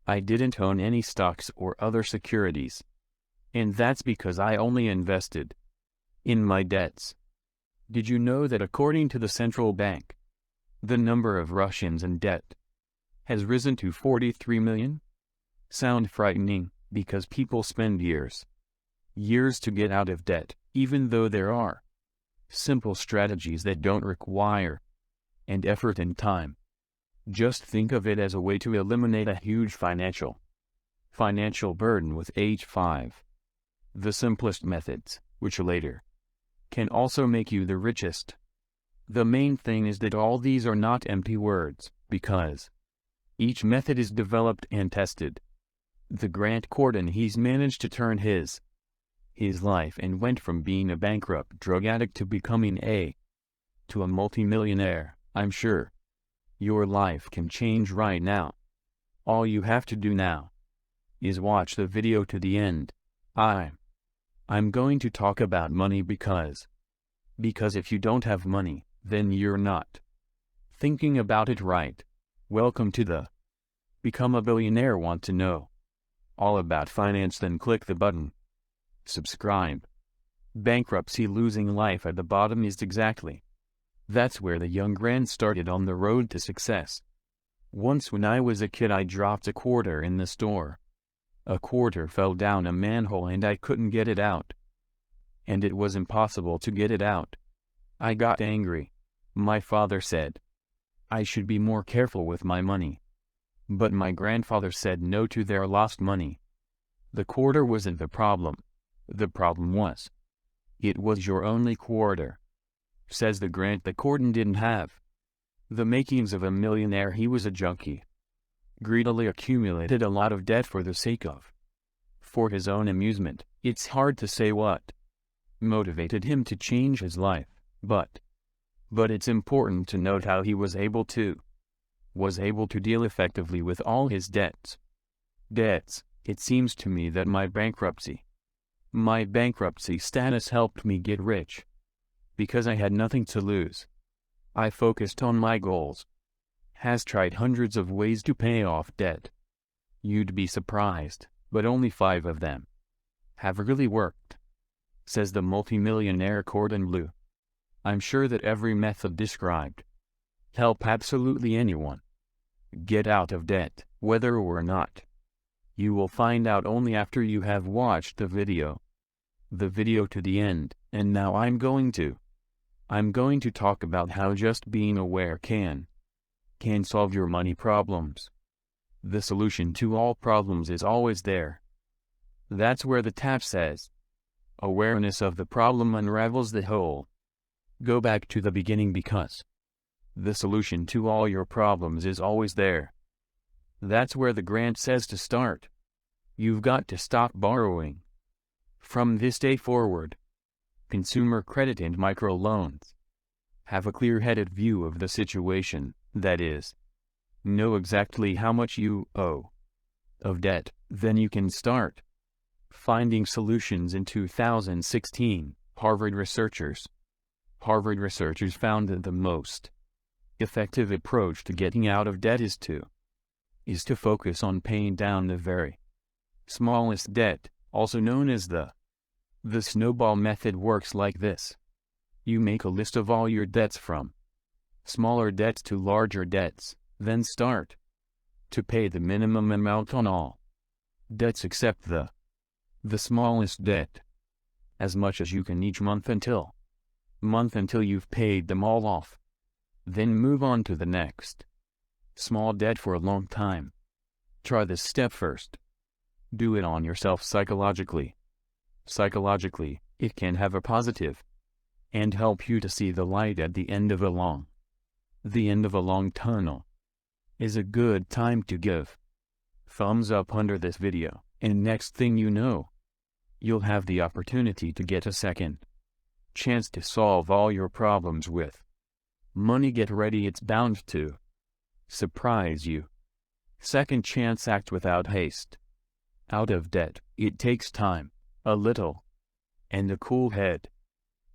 I didn't own any stocks or other securities. And that's because I only invested in my debts. Did you know that according to the central bank, the number of Russians in debt has risen to 43 million? Sound frightening, because people spend years to get out of debt, even though there are simple strategies that don't require and effort and time. Just think of it as a way to eliminate a huge financial burden with H5. The simplest methods, which later can also make you the richest. The main thing is that all these are not empty words, because each method is developed and tested. The Grant Cardon, he's managed to turn his life and went from being a bankrupt drug addict to becoming a multimillionaire. I'm sure your life can change right now. All you have to do now is watch the video to the end. I'm going to talk about money because if you don't have money, then you're not thinking about it right. Welcome to the Become a Billionaire. Want to know all about finance? Then click the button subscribe. Bankruptcy, losing life at the bottom is exactly. That's where the young Grant started on the road to success. Once when I was a kid, I dropped a quarter in the store. A quarter fell down a manhole and I couldn't get it out. And it was impossible to get it out. I got angry. My father said I should be more careful with my money. But my grandfather said no to their lost money. The quarter wasn't the problem. The problem was, it was your only quarter. Says the Grant that Cardon didn't have the makings of a millionaire. He was a junkie. Greedily accumulated a lot of debt for the sake of, for his own amusement. It's hard to say what motivated him to change his life, but it's important to note how he was able to deal effectively with all his debts. It seems to me that my bankruptcy status helped me get rich. Because I had nothing to lose. I focused on my goals. Has tried hundreds of ways to pay off debt. You'd be surprised, but only 5 of them have really worked. Says the multimillionaire Cardon Blue. I'm sure that every method described help absolutely anyone get out of debt, whether or not. You will find out only after you have watched the video to the end. And now I'm going to talk about how just being aware can solve your money problems. The solution to all problems is always there. That's where the tap says, awareness of the problem unravels the whole. Go back to the beginning, because the solution to all your problems is always there. That's where the Grant says to start. You've got to stop borrowing. From this day forward, consumer credit and microloans. Have a clear-headed view of the situation, that is, know exactly how much you owe of debt. Then you can start finding solutions. In 2016, Harvard researchers found that the most effective approach to getting out of debt is to focus on paying down the very smallest debt, also known as the snowball method. Works like this. You make a list of all your debts, from smaller debts to larger debts, then start to pay the minimum amount on all debts except the smallest debt, as much as you can each month until you've paid them all off. Then move on to the next small debt for a long time. Try this step first. Do it on yourself psychologically. Psychologically, it can have a positive and help you to see the light at the end of a long tunnel. Is a good time to give thumbs up under this video, and next thing you know, you'll have the opportunity to get a second chance to solve all your problems with money. Get ready, it's bound to surprise you. Second chance. Act without haste. Out of debt, it takes time, a little, and a cool head.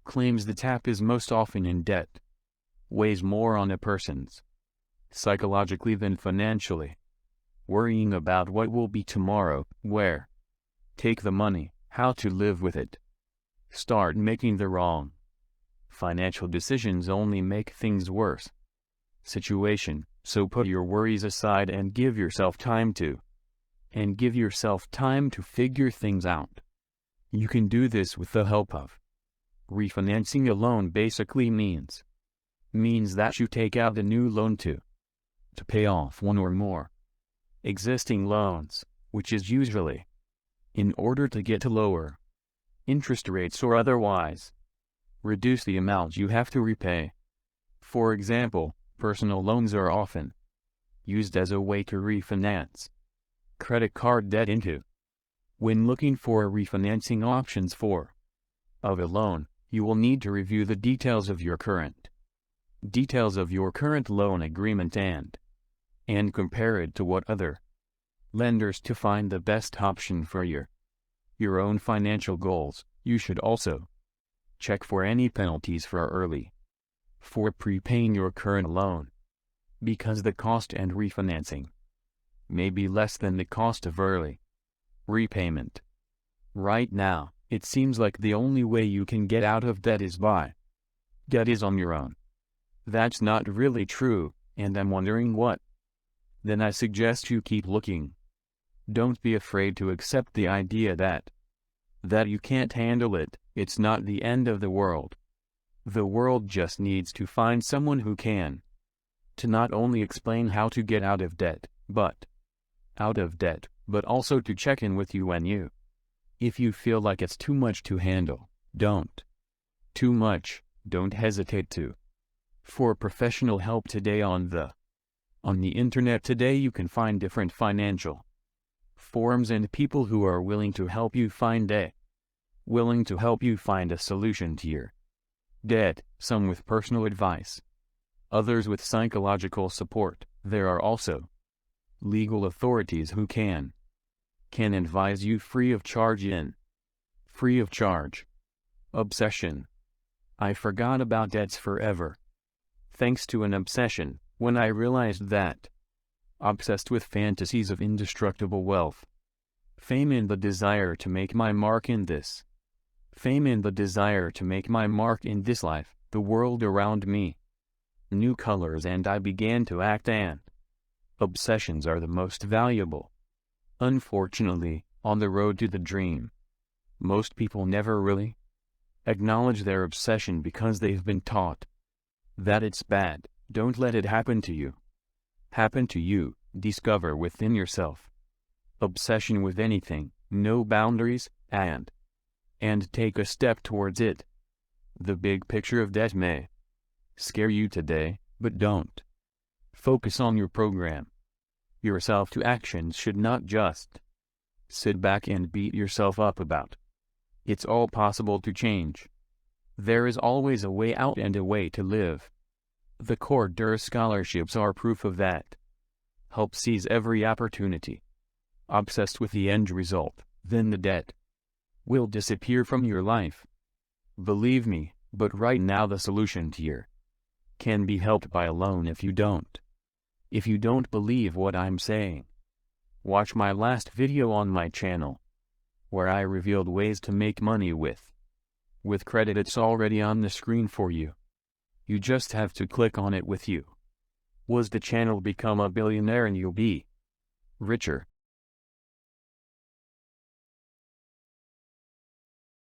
Claims the tap is most often in debt. Weighs more on a person's psychologically than financially. worrying about what will be tomorrow, where take the money, how to live with it. Start making the wrong financial decisions only make things worse. Situation, so put your worries aside and give yourself time to figure things out. You can do this with the help of refinancing a loan. Basically means that you take out a new loan to pay off one or more existing loans, which is usually in order to get to lower interest rates or otherwise reduce the amount you have to repay. For example, personal loans are often used as a way to refinance credit card debt into. When looking for refinancing options for a loan, you will need to review the details of your current loan agreement and compare it to what other lenders to find the best option for your own financial goals. You should also check for any penalties for prepaying your current loan, because the cost and refinancing may be less than the cost of early repayment. Right now, it seems like the only way you can get out of debt is on your own. That's not really true, and I'm wondering what. Then I suggest you keep looking. Don't be afraid to accept the idea that you can't handle it. It's not the end of the world. The world just needs to find someone who can, to not only explain how to get out of debt, but also to check in with you if you feel like it's too much to handle. Don't hesitate for professional help today on the internet. Today you can find different financial forums and people who are willing to help you find a solution to your debt, some with personal advice, others with psychological support. There are also legal authorities who can advise you free of charge. Obsession. I forgot about debts forever. Thanks to an obsession, when I realized that obsessed with fantasies of indestructible wealth, fame and the desire to make my mark in this life, the world around me new colors and I began to act, and obsessions are the most valuable. Unfortunately, on the road to the dream, most people never really acknowledge their obsession because they've been taught that it's bad. Don't let it happen to you. Discover within yourself obsession with anything, no boundaries, and take a step towards it. The big picture of debt may scare you today, but don't focus on your program. Yourself to actions should not just sit back and beat yourself up about. It's all possible to change. There is always a way out and a way to live. The Cardon scholarships are proof of that. Help seize every opportunity. Obsessed with the end result, then the debt will disappear from your life. Believe me, but right now the solution to your can be helped by a loan. If you don't believe what I'm saying, watch my last video on my channel, where I revealed ways to make money with credit. It's already on the screen for you. You just have to click on it. With you was the channel Become a Billionaire and you'll be richer.